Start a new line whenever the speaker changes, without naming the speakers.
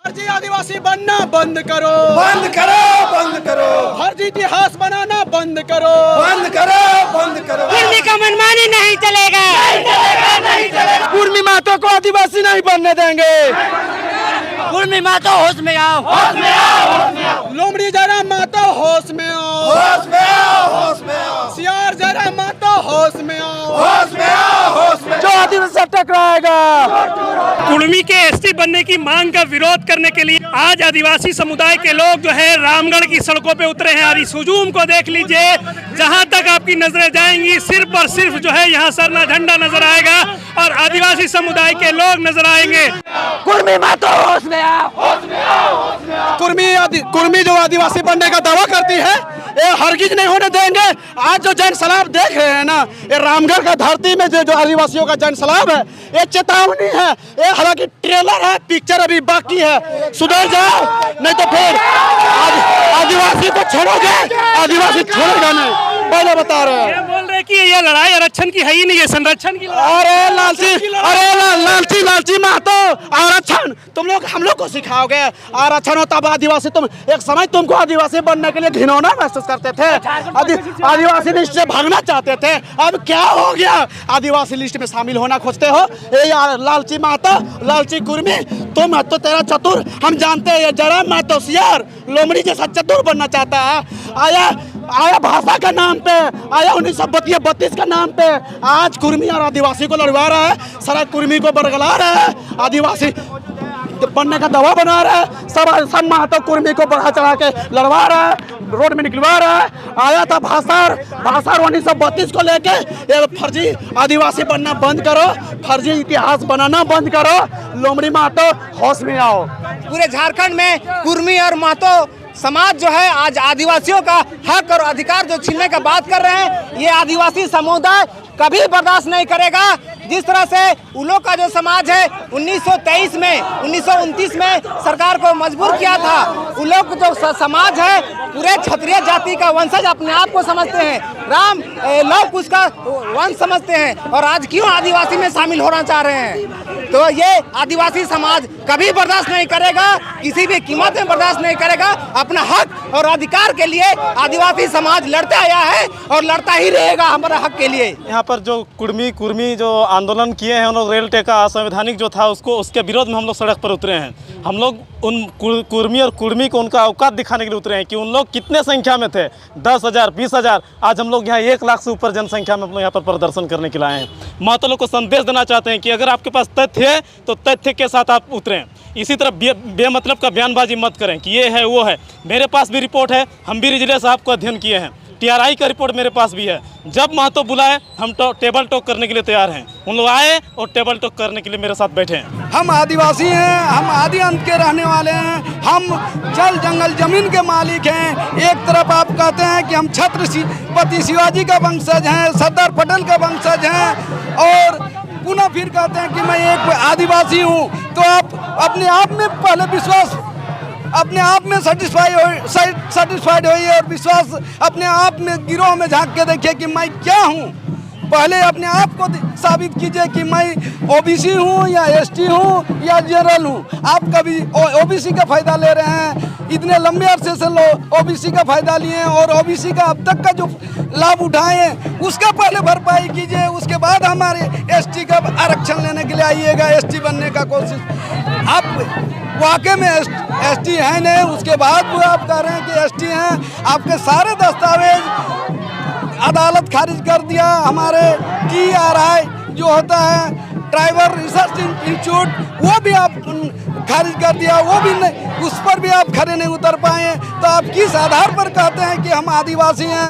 फर्जी आदिवासी बनना बंद करो,
बंद करो, बंद करो,
फर्जी इतिहास बनाना बंद करो,
बंद करो, बंद करो।
कुर्मी का मनमानी नहीं चलेगा,
नहीं चलेगा, नहीं चलेगा।
कुर्मी मातों को आदिवासी नहीं बनने देंगे।
कुर्मी मातो होश में आओ,
होश में आओ, होश में आओ,
लोमड़ी जरा मातो होश में आओ,
होश में आओ, होश में आओ,
सियार जरा मातो होश में आओ,
होश में आओ, होश में।
जो आदिवासी से टकराएगा।
कुर्मी के एसटी बनने की मांग का विरोध करने के लिए आज आदिवासी समुदाय के लोग जो है रामगढ़ की सड़कों पे उतरे हैं। और इस हुजूम को देख लीजिए, जहां तक आपकी नजरें जाएंगी सिर्फ और सिर्फ जो है यहाँ सरना झंडा नजर आएगा और आदिवासी समुदाय के लोग नजर आएंगे।
कुर्मी मातो होश में आओ,
कुर्मी जो आदिवासी बनने का दावा करती है, ये हरगिज नहीं होने देंगे। आज जो जैन सलाब देख रहे हैं ना, ये रामगढ़ का धरती में जो आदिवासियों का जैन सलाब है, ये चेतावनी है। ये हालांकि ट्रेलर है, पिक्चर अभी बाकी है। सुधर जाओ, नहीं तो फिर आदिवासी को छोड़ोगे, आदिवासी छोड़ेगा नहीं। पहले बता रहे हैं,
बोल रहे कि ये लड़ाई आरक्षण की है ही नहीं, है संरक्षण की लड़ाई।
अरे लालची महतो, आरक्षण तुम लोग हम लोग को सिखाओगे? आरक्षण हो तब आदिवासी। तुम एक समय तुमको आदिवासी बनने के लिए घिनौना महसूस करते थे, आदिवासी लिस्ट से भागना चाहते थे। अब क्या हो गया? आदिवासी लिस्ट में शामिल होना खोजते हो? ये यार लालची महतो, लालची कुर्मी, तुम तो तेरा चतुर हम जानते हैं। ये जरा महतो सियार लोमड़ी जैसा चतुर बनना चाहता है। आया भाषा के नाम पे, आया 1932 के नाम पे। आज कुर्मी और आदिवासी को लड़वा रहा है, सारा कुर्मी को बरगला रहा है, आदिवासी बनने का दवा बना रहा है। सब महतो कुर्मी को बढ़ा चढ़ा के लड़वा रहा है, रोड में निकलवा रहा है। आया था भाषा 1932 को लेके, ये फर्जी आदिवासी बनना बंद करो, फर्जी इतिहास बनाना बंद करो। लोमड़ी महतो होश में आओ।
पूरे झारखंड में कुर्मी और मातो समाज जो है आज आदिवासियों का हक और अधिकार जो छीनने का बात कर रहे हैं, ये आदिवासी समुदाय कभी बर्दाश्त नहीं करेगा। जिस तरह से उन लोग का जो समाज है 1929 में 1929 में सरकार को मजबूर किया था, उन लोग जो समाज है पूरे क्षत्रिय जाति का वंशज अपने आप को समझते हैं, राम लव कुश का वंश समझते हैं, और आज क्यों आदिवासी में शामिल होना चाह रहे हैं? तो ये आदिवासी समाज कभी बर्दाश्त नहीं करेगा, किसी भी कीमत में बर्दाश्त नहीं करेगा। अपना हक और अधिकार के लिए आदिवासी समाज लड़ता आया है और लड़ता ही रहेगा हमारे हक के लिए।
यहाँ पर जो कुर्मी जो आंदोलन किए हैं, उन लोग रेल टेका असंवैधानिक जो था उसके विरोध में हम लोग सड़क पर उतरे हैं। हम लोग उन कुर्मी और कुर्मी को उनका औकात दिखाने के लिए उतरे हैं कि उन लोग कितने संख्या में थे, 10,000, 20,000। आज हम लोग यहाँ 1 लाख से ऊपर जनसंख्या में हम लोग यहाँ पर प्रदर्शन करने के लिए आए हैं। महतो लोग को संदेश देना चाहते हैं कि अगर आपके पास तथ्य है तो तथ्य के साथ आप उतरें। इसी तरह बेमतलब का बयानबाजी मत करें कि ये है वो है। मेरे पास भी रिपोर्ट है, हम भी रिजले साहब को अध्ययन किए हैं, TRI का रिपोर्ट मेरे पास भी है। जब महतो बुलाए हम टेबल टॉक करने के लिए तैयार हैं। उन लोग आए और टेबल टॉक करने के लिए मेरे साथ बैठे हैं।
हम आदिवासी हैं, हम आदि अंत के रहने वाले हैं, हम जल जंगल जमीन के मालिक हैं। एक तरफ आप कहते हैं कि हम छत्रपति शिवाजी का वंशज हैं, सरदार पटेल का वंशज हैं, और पुनः फिर कहते हैं कि मैं एक आदिवासी हूँ। तो आप अपने आप में पहले विश्वास, अपने आप में सेटिस्फाइड होइए और विश्वास अपने आप में गिरोह में झांक के देखिए कि मैं क्या हूँ। पहले अपने आप को साबित कीजिए कि मैं OBC हूँ या ST हूँ या जनरल हूँ। आप कभी OBC का फायदा ले रहे हैं, इतने लंबे अरसे से लोग OBC का फायदा लिए हैं, और OBC का अब तक का जो लाभ उठाए हैं उसका पहले भरपाई कीजिए, उसके बाद हमारे ST का आरक्षण लेने के लिए आइएगा, ST बनने का कोशिश। आप वाकई में ST है नहीं, उसके बाद वो आप कह रहे हैं कि ST हैं। आपके सारे दस्तावेज अदालत खारिज कर दिया। हमारे TRI जो होता है ट्राइबल रिसर्च इंस्टीट्यूट, वो भी आप खारिज कर दिया, वो भी नहीं, उस पर भी आप खड़े नहीं उतर पाए। तो आप किस आधार पर कहते हैं कि हम आदिवासी हैं?